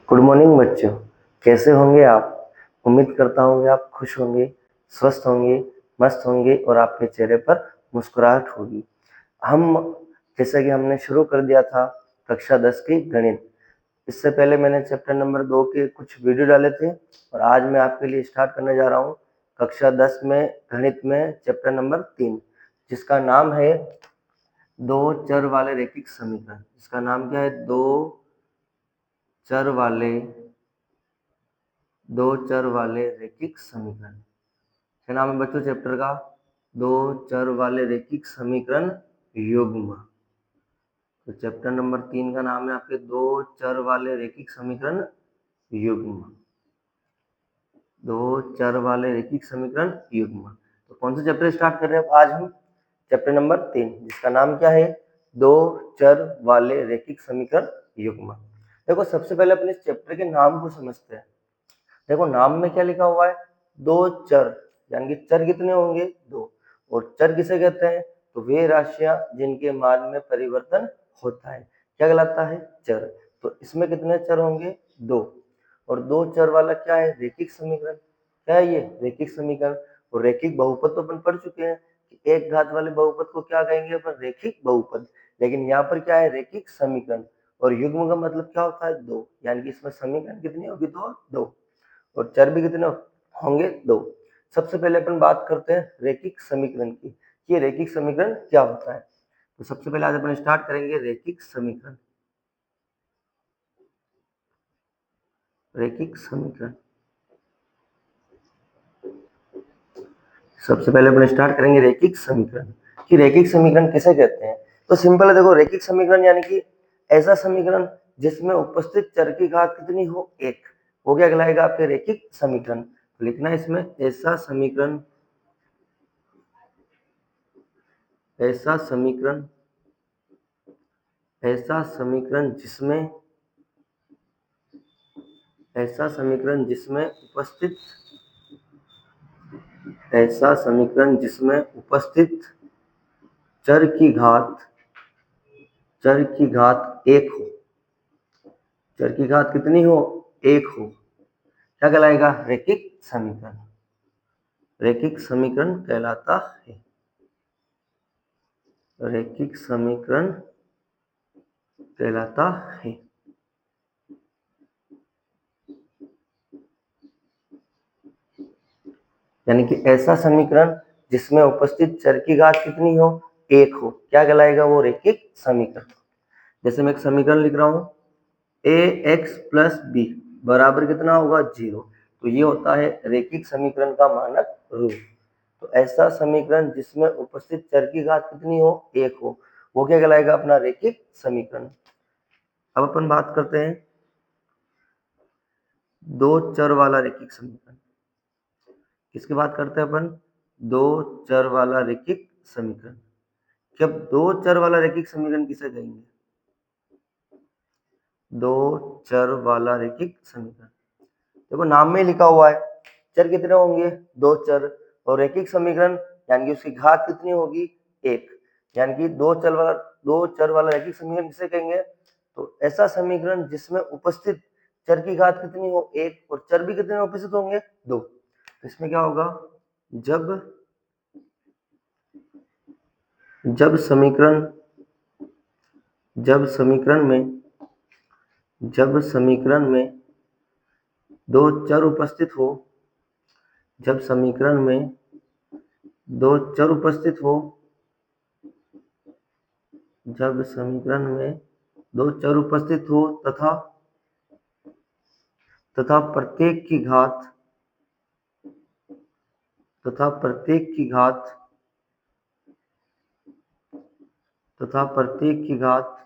Good morning बच्चों, कैसे होंगे आप। उम्मीद करता हूँ कि आप खुश होंगे, स्वस्थ होंगे, मस्त होंगे और आपके चेहरे पर मुस्कुराहट होगी। हम जैसा कि हमने शुरू कर दिया था कक्षा 10 की गणित। इससे पहले मैंने चैप्टर नंबर 2 के कुछ वीडियो डाले थे और आज मैं आपके लिए स्टार्ट करने जा रहा हूँ कक्षा 10 में गणित में चैप्टर नंबर 3, जिसका नाम है दो चर वाले रैखिक समीकरण। इसका नाम क्या है? दो चर वाले रैखिक समीकरण। क्या नाम है बच्चों चैप्टर का? दो चर वाले रैखिक समीकरण युग्म। तो चैप्टर नंबर 3 का नाम है आपके दो चर वाले रैखिक समीकरण युग्म। दो चर वाले रैखिक समीकरण युग्म। तो कौन सा चैप्टर स्टार्ट कर रहे हैं आज हम? चैप्टर नंबर 3, जिसका नाम क्या है? दो चर वाले रैखिक समीकरण युग्म। देखो, सबसे पहले अपने इस चैप्टर के नाम को समझते हैं। देखो, नाम में क्या लिखा हुआ है? दो चर, यानी कि चर कितने होंगे? दो। और चर किसे कहते हैं? तो वे राशियां जिनके मान में परिवर्तन होता है क्या कहलाता है? चर। तो इसमें कितने चर होंगे? दो। और दो चर वाला क्या है? रैखिक समीकरण। क्या है ये? रैखिक समीकरण। और रैखिक बहुपद तो अपन पढ़ चुके हैं कि एक घात वाले बहुपद को क्या कहेंगे अपन? रैखिक बहुपद। लेकिन यहाँ पर क्या है? रैखिक समीकरण। और युग्म का मतलब क्या होता है? दो। यानी कि इसमें समीकरण कितनी होगी? तो दो। और चर भी कितने होंगे? दो। सबसे पहले अपन बात करते हैं रैखिक समीकरण की। ये रैखिक समीकरण क्या होता है? तो सबसे पहले आज अपन स्टार्ट करेंगे रैखिक समीकरण। रैखिक समीकरण सबसे पहले अपन स्टार्ट करेंगे रैखिक समीकरण कि रैखिक समीकरण किसे कहते हैं। तो सिंपल है, देखो, रैखिक समीकरण यानी कि ऐसा समीकरण जिसमें उपस्थित चर की घात कितनी हो? एक। वो क्या कहलाएगा? आपके रैखिक समीकरण। तो लिखना है इसमें ऐसा समीकरण, ऐसा समीकरण, ऐसा समीकरण जिसमें, ऐसा समीकरण जिसमें उपस्थित, ऐसा समीकरण जिसमें उपस्थित चर की घात, चर की घात एक हो। चर की घात कितनी हो? एक हो। क्या कहलाएगा? रैखिक समीकरण। रैखिक समीकरण कहलाता है। रैखिक समीकरण कहलाता है। यानी कि ऐसा समीकरण जिसमें उपस्थित चर की घात कितनी हो? एक हो। क्या कहलाएगा? वो रैखिक समीकरण। जैसे मैं एक समीकरण लिख रहा हूं, ax प्लस बी बराबर कितना होगा? 0। तो ये होता है रैखिक समीकरण का मानक रूप। तो ऐसा समीकरण जिसमें उपस्थित चर की घात कितनी हो? एक हो, वो क्या कहलाएगा? अपना रैखिक समीकरण। अब अपन बात करते हैं दो चर वाला रैखिक समीकरण। किसकी बात करते हैं अपन? दो चर वाला रैखिक समीकरण। जब दो चर वाला रैखिक समीकरण किसे कहेंगे? दो चर वाला रैखिक समीकरण। देखो, नाम में लिखा हुआ है चर कितने होंगे? दो चर। और रैखिक समीकरण यानी कि उसकी घात कितनी होगी? एक। यानी कि दो चर वाला रैखिक समीकरण किसे कहेंगे? तो ऐसा समीकरण जिसमें उपस्थित चर की घात कितनी हो? एक। और चर भी कितने उपस्थित होंगे? दो। तो इसमें क्या होगा? जब जब समीकरण जब समीकरण में जब समीकरण में दो चर उपस्थित हो, जब समीकरण में दो चर उपस्थित हो, जब समीकरण में दो चर उपस्थित हो तथा तथा प्रत्येक की घात तथा प्रत्येक की घात तथा प्रत्येक की घात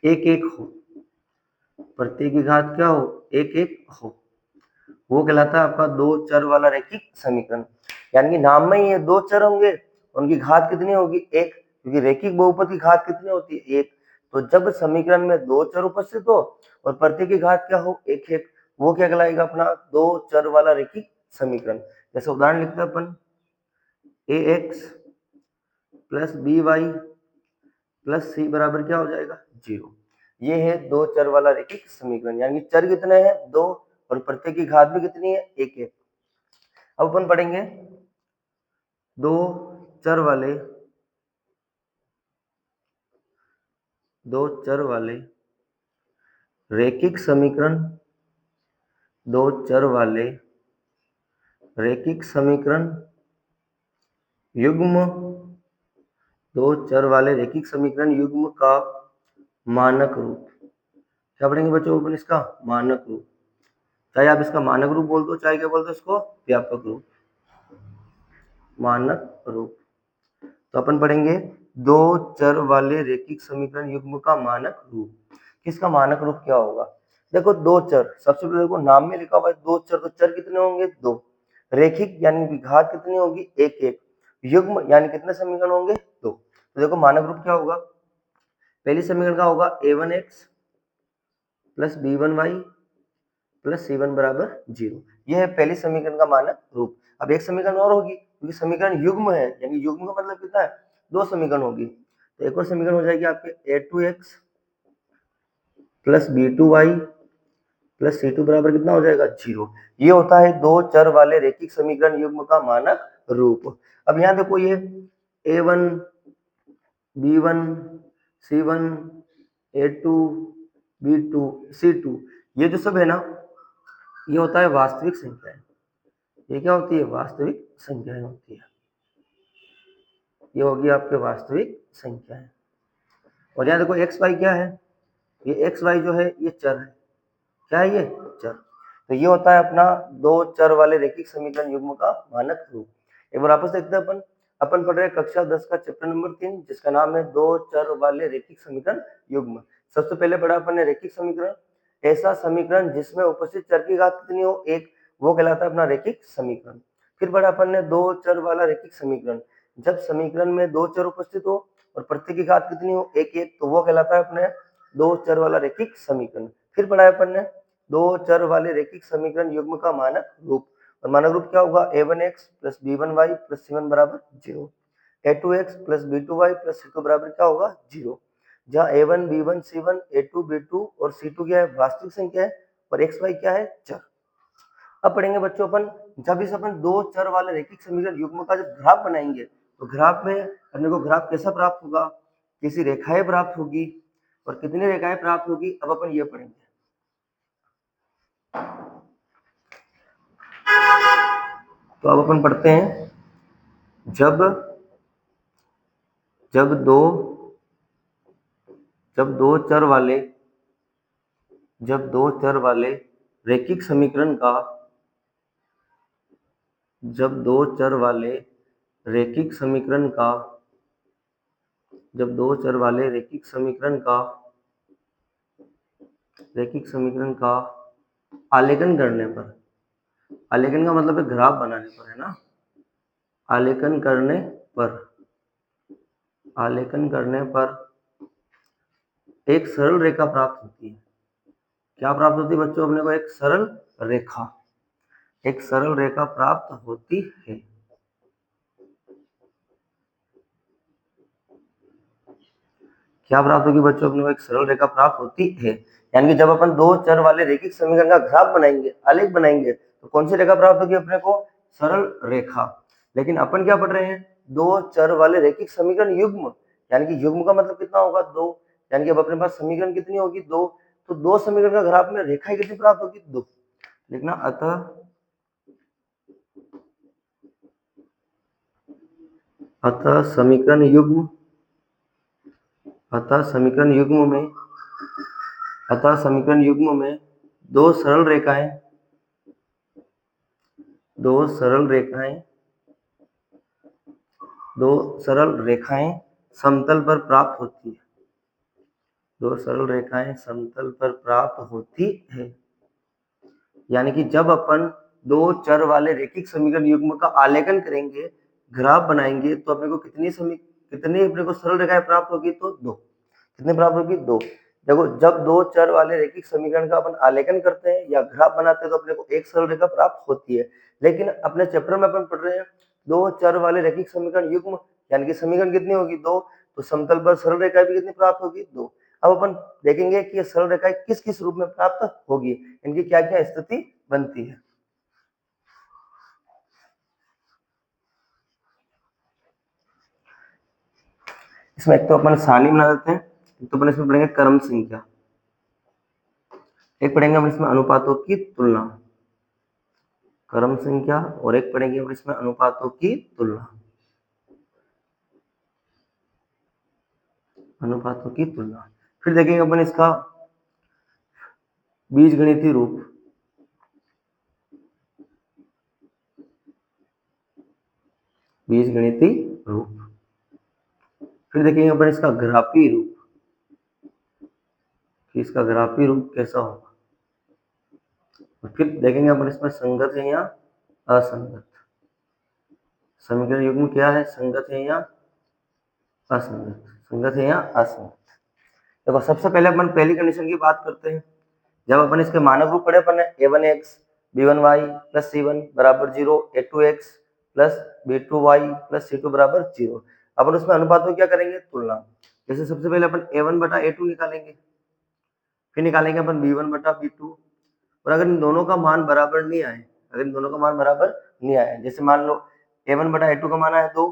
एक एक हो। प्रत्येक की घात क्या हो? एक एक हो। वो कहलाता है आपका दो चर वाला रैखिक समीकरण। यानी कि नाम में ही ये दो चर होंगे, उनकी घात कितनी होगी? एक। क्योंकि रैखिक बहुपद की घात कितनी होती है? एक। तो जब समीकरण में दो चर उपस्थित हो और प्रत्येक की घात क्या हो? एक एक, वो क्या कहलाएगा? अपना दो चर वाला रैखिक समीकरण। जैसे उदाहरण लिखते हैं अपन, ax plus b y plus c बराबर क्या हो जाएगा? 0। ये है दो चर वाला रैखिक समीकरण, यानी चर कितने हैं? दो, और प्रत्येक की घात भी कितनी है? एक एक। अब अपन पढ़ेंगे दो चर वाले रैखिक समीकरण, दो चर वाले रैखिक समीकरण युग्म, दो चर वाले रैखिक समीकरण युग्म का मानक रूप। क्या पढ़ेंगे बच्चों अपन? इसका मानक रूप। चाहे आप इसका मानक रूप बोल दो, चाहे क्या बोलते हो इसको? व्यापक रूप, मानक रूप। तो अपन पढ़ेंगे दो चर वाले रैखिक समीकरण युग्म का मानक रूप। किसका मानक रूप क्या होगा? देखो दो चर, सबसे पहले देखो नाम में लिखा हुआ है दो चर, तो चर कितने होंगे? दो। रैखिक यानी कि घात कितनी होगी? एक एक। युग्म यानी कितने समीकरण होंगे? दो। तो देखो मानक रूप क्या होगा? पहली समीकरण का होगा a1x plus b1y plus c1 बराबर 0। यह है पहली समीकरण का मानक रूप। अब एक समीकरण और होगी, क्योंकि समीकरण युग्म है, यानी युग्म का मतलब कितना है? दो समीकरण होगी। तो एक और समीकरण हो जाएगी आपके a2x plus b2y plus c2 बराबर कितना हो जाएगा? 0। ये होता है दो चर वाले रैखिक समीकरण युग्म का मानक रूप। अब यहाँ देखो ये a1 b1 c1 a2 b2 c2, ये जो सब है ना, ये होता है वास्तविक संख्याएं। ये क्या होती है? वास्तविक संख्याएं होती है। ये होगी आपके वास्तविक संख्याएं। और यहाँ देखो एक्स वाई क्या है? ये एक्स वाई जो है ये चर है। क्या है ये? चर। तो ये होता है अपना दो चर वाले रैखिक समीकरण युग्म का मानक रूप। एक बार वापस देखते हैं अपन। अपन पढ़ रहे हैं कक्षा 10 का चैप्टर नंबर 3, जिसका नाम है दो चर वाले रैखिक समीकरण युग्म। सबसे पहले पढ़ा अपन ने रैखिक समीकरण, ऐसा समीकरण जिसमें उपस्थित चर की घात कितनी हो? एक, वो कहलाता है अपना रैखिक समीकरण। फिर पढ़ा अपन ने दो चर वाला रैखिक समीकरण, जब समीकरण में दो चर उपस्थित हो और प्रत्येक की घात कितनी हो? एक एक, तो वो कहलाता है अपने दो चर वाला रैखिक समीकरण। फिर पढ़ा अपन ने दो चर वाले रैखिक समीकरण युग्म का मानक रूप। और मानक रूप क्या होगा? a1x plus b1y plus c1 बराबर 0, a2x plus b2y plus c2 बराबर क्या होगा? 0। जहाँ a1 b1 c1 a2 b2 और c2 क्या है? वास्तविक संख्या है, और xy क्या है? चर। अब पढ़ेंगे बच्चों अपन, जब इस अपन दो चर वाले रैखिक समीकरण युग्म का जब ग्राफ बनाएंगे, तो ग्राफ में अपने को ग्राफ कैसा प्राप्त होगा? किसी रेखाएं प्राप्त होगी, और कितनी रेखाएं प्राप्त होगी अब अपन ये पढ़ेंगे। तो अब अपन पढ़ते हैं, जब जब दो चर वाले रैखिक समीकरण का जब दो चर वाले रैखिक समीकरण का आलेखन करने पर, आलेखन का मतलब है ग्राफ बनाने पर, है ना? आलेखन करने पर एक सरल रेखा प्राप्त होती है। क्या प्राप्त होती है बच्चों? अपने को एक सरल रेखा प्राप्त होती है। क्या प्राप्त होगी बच्चों? अपने को एक सरल रेखा प्राप्त होती है। यानी कि जब अपन दो चर वाले रैखिक समीकरण का ग्राफ बनाएंगे, आलेख बनाएंगे, तो कौन सी रेखा प्राप्त होगी अपने को? सरल रेखा। लेकिन अपन क्या पढ़ रहे हैं? दो चर वाले रैखिक समीकरण युग्म, यानी कि युग्म का मतलब कितना होगा? दो। यानी कि अब अपने पास समीकरण कितनी होगी? दो। तो दो समीकरण का ग्राफ में रेखाएं कितनी प्राप्त होगी? दो। लिखना अतः समीकरण युग्म में दो सरल रेखाएं समतल पर प्राप्त होती है। यानी कि जब अपन दो चर वाले रैखिक समीकरण युग्म का आलेखन करेंगे, ग्राफ बनाएंगे, तो अपने को कितनी अपने को सरल रेखाएं प्राप्त होगी? तो दो। कितनी प्राप्त होगी? दो। देखो जब दो चर वाले रैखिक समीकरण का अपन आलेखन करते हैं या ग्राफ बनाते हैं, तो अपने को एक सरल रेखा प्राप्त होती है। लेकिन अपने चैप्टर में अपन पढ़ रहे हैं दो चर वाले रैखिक समीकरण युग्म, यानी कि समीकरण कितनी होगी? दो। तो समतल पर सरल रेखा भी कितनी प्राप्त होगी? दो। अब अपन देखेंगे कि ये सरल रेखाएं किस किस रूप में प्राप्त होगी, इनकी क्या क्या स्थिति बनती है। इसमें एक तो अपन सारणी बना देते हैं, तो अपन इसमें पढ़ेंगे क्रम संख्या, एक पढ़ेंगे हम इसमें अनुपातों की तुलना, क्रम संख्या, और एक पढ़ेंगे हम इसमें अनुपातों की तुलना, अनुपातों की तुलना। फिर देखेंगे अपन इसका बीजगणितीय रूप, बीजगणितीय रूप। फिर देखेंगे अपन इसका ग्राफीय रूप, कि इसका ग्राफीय रूप कैसा होगा। और फिर देखेंगे अपन इसमें संगत है या असंगत, समीकरण युग्म क्या है, संगत है या असंगत, संगत है या असंगत। देखो सबसे पहले अपन पहली कंडीशन की बात करते हैं। जब अपन इसके मानक रूप पढ़े अपन ने a1x b1y प्लस c1 बराबर 0, a2x plus b2y plus c2 बराबर 0। अपन उसमें अनुपातों क्या करेंगे, तुलना। जैसे सबसे पहले अपन a1 बटा a2 निकालेंगे, फिर निकालेंगे अपन b1 बटा b2, और अगर इन दोनों का मान बराबर नहीं आए, अगर इन दोनों का मान बराबर नहीं आए, जैसे मान लो a1 बटा a2 का मान है 2,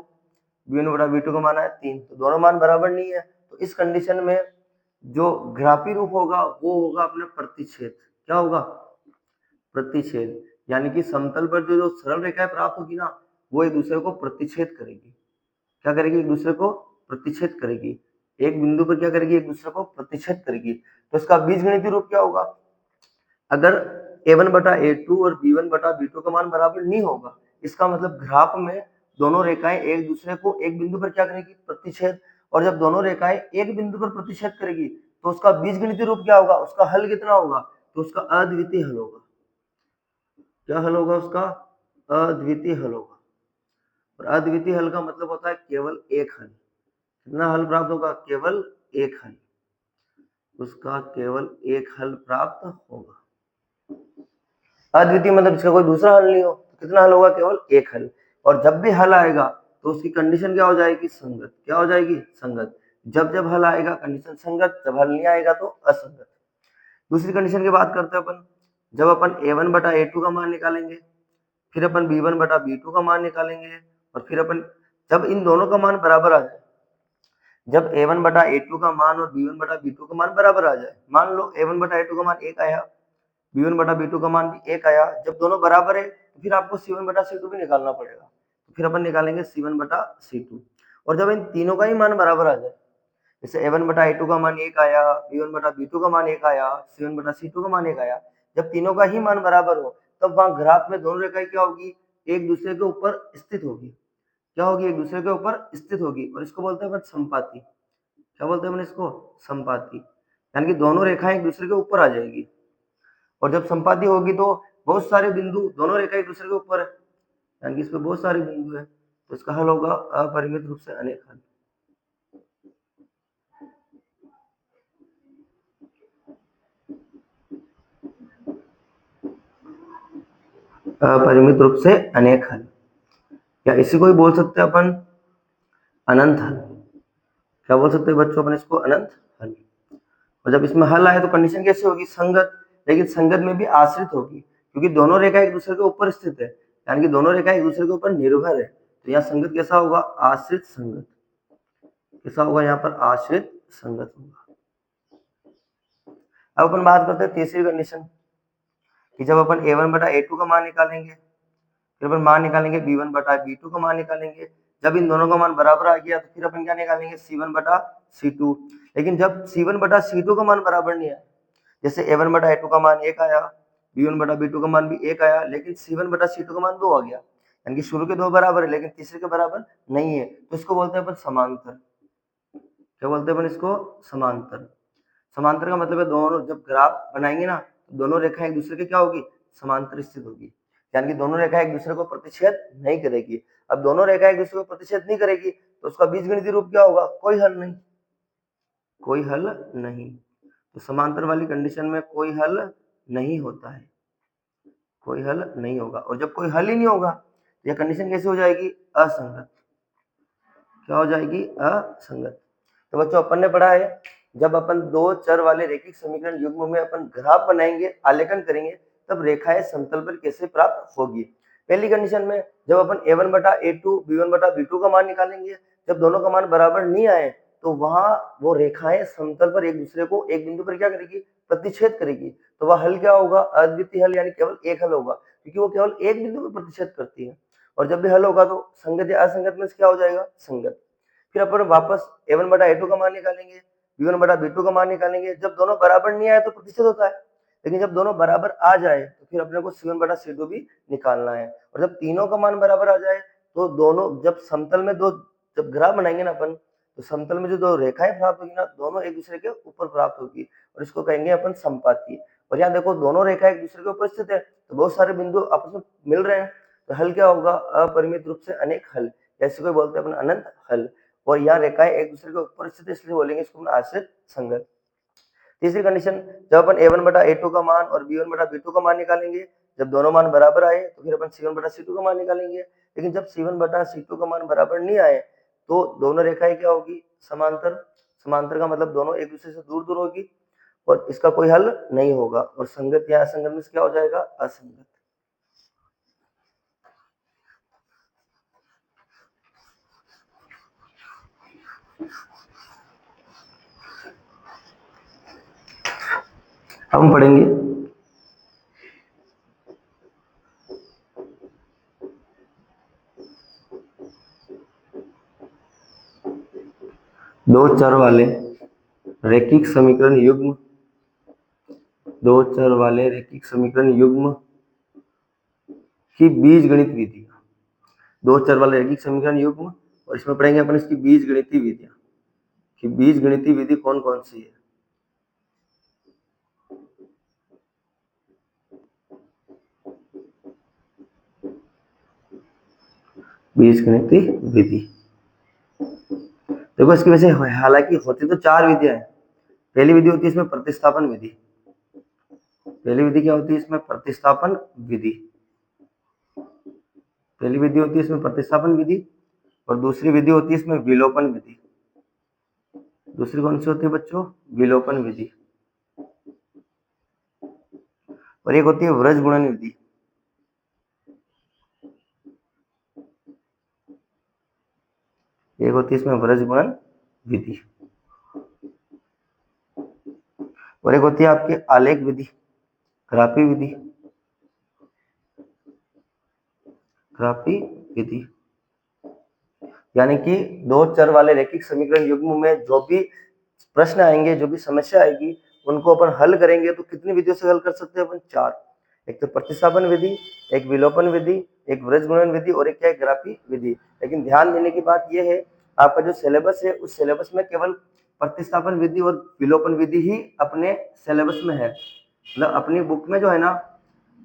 b1 बटा b2 का मान है 3, तो दोनों मान बराबर नहीं है, तो इस कंडीशन में जो ग्राफीय रूप होगा वो होगा अपना प्रतिच्छेद। क्या होगा, प्रतिच्छेद, यानी कि समतल पर जो सरल रेखाएं प्राप्त होगी ना, वो एक दूसरे को प्रतिच्छेद करेगी। क्या करेगी, एक दूसरे को प्रतिच्छेद करेगी, एक बिंदु पर क्या करेगी, एक दूसरे को प्रतिच्छेद करेगी। तो इसका बीजगणितीय रूप क्या होगा, अगर a1 बटा a2 और b1 बटा b2 का मान बराबर नहीं होगा, इसका मतलब ग्राफ में दोनों रेखाएं एक दूसरे को एक बिंदु पर क्या करेगी, प्रतिच्छेद। और जब दोनों रेखाएं एक बिंदु पर प्रतिच्छेद करेगी तो उसका बीजगणितीय रूप क्या होगा, उसका हल कितना होगा, तो उसका अद्वितीय हल होगा। क्या हल होगा, उसका अद्वितीय हल होगा। और अद्वितीय हल का मतलब होता है केवल एक हल। कितना हल प्राप्त होगा, केवल एक हल, उसका केवल एक हल प्राप्त होगा। अद्वितीय मतलब इसका कोई दूसरा हल नहीं हो, तो कितना हल होगा, केवल एक हल। और जब भी हल आएगा तो उसकी कंडीशन क्या हो जाएगी, संगत। क्या हो जाएगी, संगत। जब जब हल आएगा कंडीशन संगत, जब हल नहीं आएगा तो असंगत। दूसरी कंडीशन की बात करते हैं अपन, जब अपन a1 बटा a2 का मान निकालेंगे, फिर अपन b1 बटा b2 का मान निकालेंगे, और फिर अपन जब इन दोनों का मान बराबर आ जाए, जब a1 बटा a2 का मान और b1 बटा b2 का मान बराबर आ जाए, मान लो a1 बटा a2 का मान 1 आया, b1 बटा b2 का मान भी 1 आया, जब दोनों बराबर है तो फिर आपको c1 बटा c2 भी निकालना पड़ेगा। तो फिर अपन निकालेंगे c1 बटा c2। और जब इन तीनों का ही मान बराबर आ जाए, जैसे a1 बटा a2 का मान 1 आया, b1 बटा b2 का मान 1 आया, c1 बटा c2 का मान 1 आया, जब तीनों का ही मान बराबर हो, तब वहां ग्राफ में दोनों रेखाएं क्या होगी, एक दूसरे के ऊपर स्थित होगी। क्या होगी, एक दूसरे के ऊपर स्थित होगी, और इसको बोलते हैं संपाती। क्या बोलते हैं इसको, संपाती। यानी कि दोनों रेखाएं एक दूसरे के ऊपर आ जाएगी। और जब संपाती होगी तो बहुत सारे बिंदु, दोनों रेखा एक दूसरे के ऊपर है, यानी कि इसमें बहुत सारे बिंदु है, तो इसका हल होगा अपरिमित रूप से अनेक हल। अपरिमित रूप से अनेक हल, या इसी को ही बोल सकते हैं अपन अनंत हल। क्या बोल सकते हैं बच्चों अपन इसको, अनंत हल। और जब इसमें हल आए तो कंडीशन कैसे होगी, संगत, लेकिन संगत में भी आश्रित होगी, क्योंकि दोनों रेखा एक दूसरे के ऊपर स्थित है, यानी कि दोनों रेखा एक दूसरे के ऊपर निर्भर है। तो यहाँ संगत कैसा होगा, आश्रित संगत। कैसा होगा, यहाँ पर आश्रित संगत होगा। अब अपन बात करते हैं तीसरी कंडीशन कि जब अपन a1 बटा a2 का मान निकालेंगे, फिर अपन मान निकालेंगे b1 बटा b2 का मान निकालेंगे, जब इन दोनों का मान बराबर आ गया तो फिर अपन क्या निकालेंगे, c1 बटा c2। लेकिन जब c1 बटा c2 का मान बराबर नहीं आया, जैसे a1 बटा a2 का मान 1 आया, b1 बटा b2 का मान भी 1 आया, लेकिन c1 बटा c2 का मान 2 आ गया, यानी कि शुरू के दो बराबर है लेकिन तीसरे के बराबर नहीं है, तो इसको बोलते हैं अपन समांतर। क्या बोलते हैं अपन इसको, समांतर। समांतर का मतलब है दोनों जब ग्राफ बनाएंगे ना, तो दोनों रेखाएं एक दूसरे के क्या होगी, समांतर स्थित होगी, यानी कि दोनों रेखाएं एक दूसरे को प्रतिच्छेद नहीं करेगी। अब दोनों रेखाएं एक दूसरे को प्रतिच्छेद नहीं करेगी तो उसका बीजगणितीय रूप क्या होगा, कोई हल नहीं, कोई हल नहीं। तो समांतर वाली कंडीशन में कोई हल नहीं होता है, कोई हल नहीं होगा। और जब कोई हल ही नहीं होगा तो यह कंडीशन कैसे हो जाएगी, असंगत। क्या हो जाएगी, असंगत। तो बच्चों अपन ने पढ़ा है जब अपन दो चर वाले रैखिक समीकरण युग्म में अपन ग्राफ बनाएंगे, आलेखन करेंगे, तब रेखाएं समतल पर कैसे प्राप्त होगी। पहली कंडीशन में जब अपन a1 बटा a2 b1 बटा b2 का मान निकालेंगे, जब दोनों का मान बराबर नहीं आए तो वहां वो रेखाएं समतल पर एक दूसरे को एक बिंदु पर क्या करेगी, प्रतिच्छेद करेगी। तो वह हल क्या होगा, अद्वितीय हल, यानी केवल एक हल होगा, क्योंकि वो केवल एक बिंदु पर प्रतिच्छेद करती है। और जब भी हल होगा तो संगत या असंगत में क्या हो जाएगा, संगत। फिर अपन वापस a1 बटा a2 का मान निकालेंगे, b1 बटा b2 का मान निकालेंगे। जब दोनों बराबर नहीं आए तो प्रतिच्छेद होता है, लेकिन जब दोनों बराबर आ जाए तो फिर अपने को c1 बटा c2 भी निकालना है। और जब तीनों का मान बराबर आ जाए तो दोनों, जब समतल में दो, जब ग्राफ बनाएंगे ना अपन, तो समतल में जो दो रेखाएं प्राप्त होगी ना, दोनों एक दूसरे के ऊपर प्राप्त होगी, और इसको कहेंगे अपन समपाती। और यहाँ देखो दोनों रेखाएं एक दूसरे के ऊपर स्थित है, तो बहुत सारे बिंदु आपस में मिल रहे हैं, तो हल क्या होगा, अपरिमित रूप से अनेक हल, जैसे कोई बोलते हैं अपन अनंत हल। और यहाँ रेखाएं एक दूसरे के ऊपर स्थित है, इसलिए बोलेंगे इसको आश्रित संगत। तीसरी कंडीशन, जब अपन a1 बटा a2 का मान और b1 बटा b2 का मान निकालेंगे, जब दोनों मान बराबर आए तो फिर अपन c1 बटा c2 का मान निकालेंगे। लेकिन जब c1 बटा c2 का मान बराबर नहीं आए तो दोनों रेखाएं क्या होगी, समांतर। समांतर का मतलब दोनों एक दूसरे से दूर दूर होगी और इसका कोई हल नहीं होगा। और संगत या असंगत में क्या हो जाएगा, असंगत। हम पढ़ेंगे दो चर वाले रैखिक समीकरण युग्म, दो चर वाले रैखिक समीकरण युग्म की बीजगणित विधि। दो चर वाले रैखिक समीकरण युग्म, और इसमें पढ़ेंगे अपन इसकी बीजगणितीय विधियां कि बीजगणितीय विधि कौन कौन सी है। बीजगणितीय विधि देखो, इसकी वैसे हालांकि होती तो चार विधियां हैं। पहली विधि होती है इसमें प्रतिस्थापन विधि। पहली विधि क्या होती है इसमें, प्रतिस्थापन विधि। पहली विधि होती है इसमें प्रतिस्थापन विधि, और दूसरी विधि होती है इसमें विलोपन विधि। दूसरी कौन सी होती है बच्चों, विलोपन विधि। और एक होती है व्रज गुणन विधि। एक होती है इसमें व्रज गुणन विधि, और एक होती है आपकी आलेख विधि, ग्राफी विधि। ग्राफी विधि यानी कि दो चर वाले रैखिक समीकरण युग्म में जो भी प्रश्न आएंगे, जो भी समस्या आएगी, उनको अपन हल करेंगे तो कितनी विधियों से हल कर सकते हैं अपन, चार। एक तो प्रतिस्थापन विधि, एक विलोपन विधि, एक व्रज गुणन विधि, और एक क्या है, ग्राफी विधि। लेकिन ध्यान देने की बात यह है, आपका जो सिलेबस है उस सिलेबस में केवल प्रतिस्थापन विधि और विलोपन विधि ही अपने सिलेबस में है। मतलब अपनी बुक में जो है ना,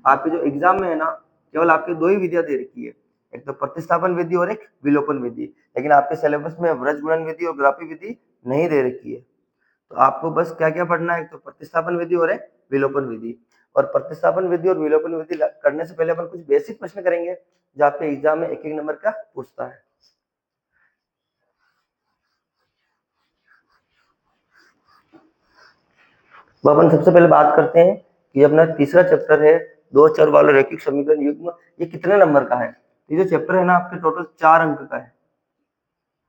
आपके जो एग्जाम में है ना, केवल आपकी दो ही विधियां दे रखी है, एक तो प्रतिस्थापन विधि और एक विलोपन विधि। लेकिन आपके सिलेबस में व्रज गुणन विधि और ग्राफी विधि नहीं दे रखी है। तो आपको बस क्या क्या पढ़ना है, एक तो प्रतिस्थापन विधि और एक विलोपन विधि। और प्रतिस्थापन विधि और विलोपन विधि करने से पहले अपन कुछ बेसिक प्रश्न करेंगे जो आपके एग्जाम में एक एक नंबर का पूछता है। तो अपन सबसे पहले बात करते हैं कि अपना तीसरा चैप्टर है दो चर वाले रैखिक समीकरण युग्म, ये कितने नंबर का है। ये जो चैप्टर है ना आपके टोटल 4 अंक का है।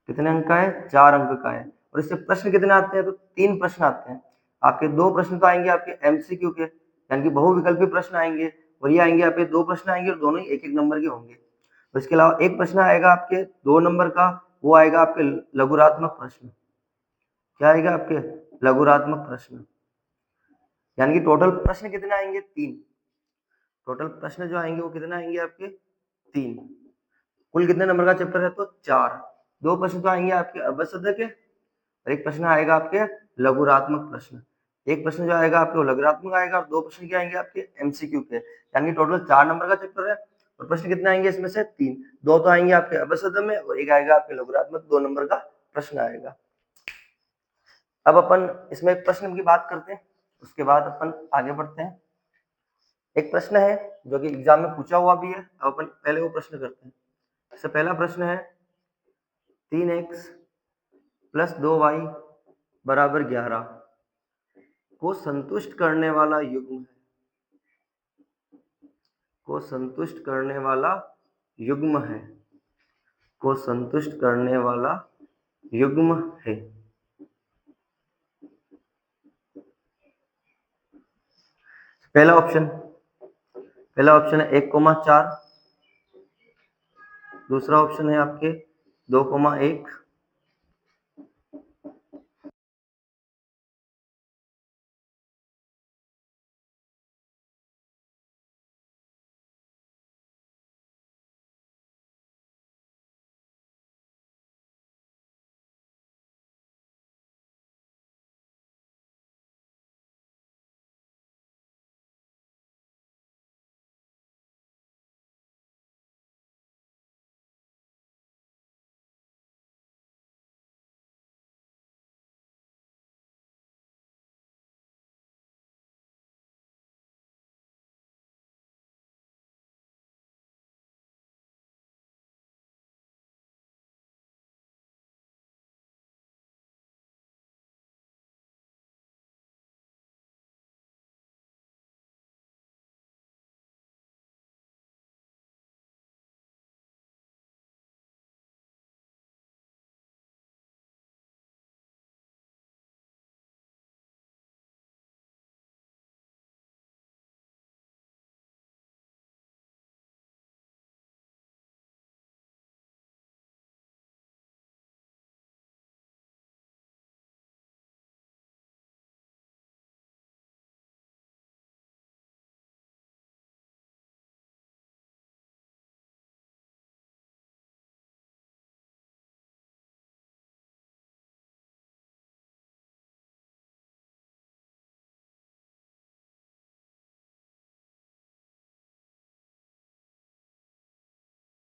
कितने अंक का है, 4 अंक का है। और इससे प्रश्न कितने आते हैं, तो 3 प्रश्न आते हैं आपके। 2 प्रश्न तो आएंगे आपके एमसीक्यू के, यानी कि बहुविकल्पी प्रश्न आएंगे, और ये आएंगे आपके 2 प्रश्न आएंगे और दोनों ही एक एक नंबर के होंगे। और इसके अलावा एक प्रश्न आएगा आपके 2 नंबर का, वो आएगा आपके लघुरात्मक प्रश्न। क्या आएगा आपके, लघुरात्मक प्रश्न। यानी कि टोटल प्रश्न कितने आएंगे, 3। टोटल प्रश्न जो आएंगे वो कितने आएंगे आपके, 3। कुल कितने नंबर का चैप्टर है, तो 4। 2 प्रश्न तो आएंगे आपके अवसद के, और एक प्रश्न आएगा आपके लघुरात्मक प्रश्न। एक प्रश्न जो आएगा आपके लघुरात्मक आएगा, और 2 प्रश्न क्या आएंगे आपके एमसीक्यू के। यानी टोटल 4 नंबर का चैप्टर है, और प्रश्न कितने आएंगे इसमें से, 3। 2 तो आएंगे आपके अवसद में, और एक आएगा आपके लघुरात्मक, 2 नंबर का प्रश्न आएगा। अब अपन इसमें एक प्रश्न की बात करते हैं, उसके बाद अपन आगे बढ़ते हैं। एक प्रश्न है जो कि एग्जाम में पूछा हुआ भी है, अब अपन पहले वो प्रश्न करते हैं। इससे पहला प्रश्न है 3x + 2y बराबर 11 को संतुष्ट करने वाला युग्म है, को संतुष्ट करने वाला युग्म है, को संतुष्ट करने वाला युग्म है। पहला ऑप्शन है 1,4, दूसरा ऑप्शन है आपके 2,1,